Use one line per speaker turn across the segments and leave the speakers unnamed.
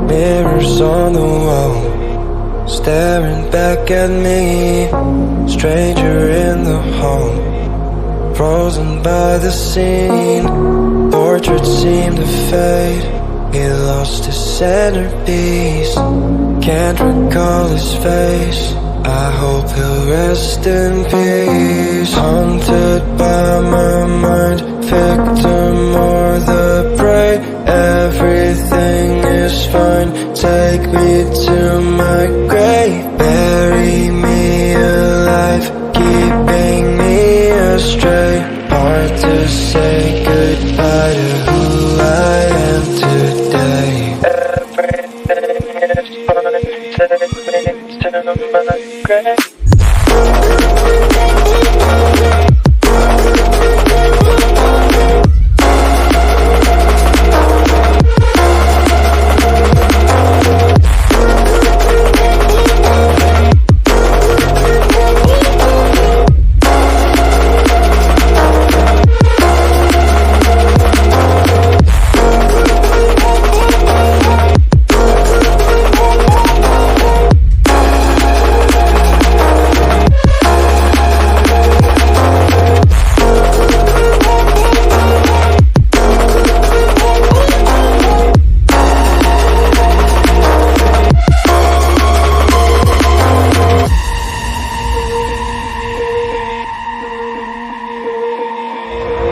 Mirrors on the wall, staring back at me. Stranger in the hall, frozen by the scene. Portraits seem to fade, he lost his centerpiece. Can't recall his face, I hope he'll rest in peace. Haunted by my mind, victim or the prey. Everything is fine, take me to my grave. Bury me alive, keeping me astray. Hard to say goodbye to who I am today. Everything is fine, take me to my grave.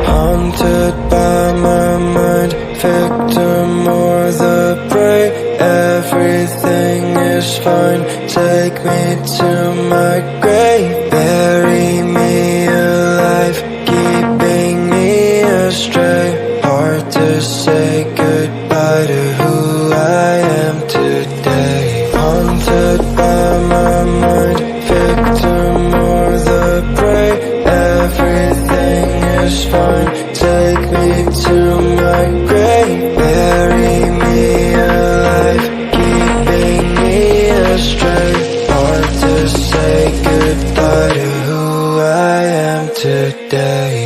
Haunted by my mind, victim or the prey. Everything is fine, take me to my grave. Bury me alive, keeping me astray. Hard to say goodbye to who I am today. Haunted by my mind, victim or the prey. Everything is fine, take me to my grave. Bury me alive, keeping me astray. Hard to say goodbye to who I am today.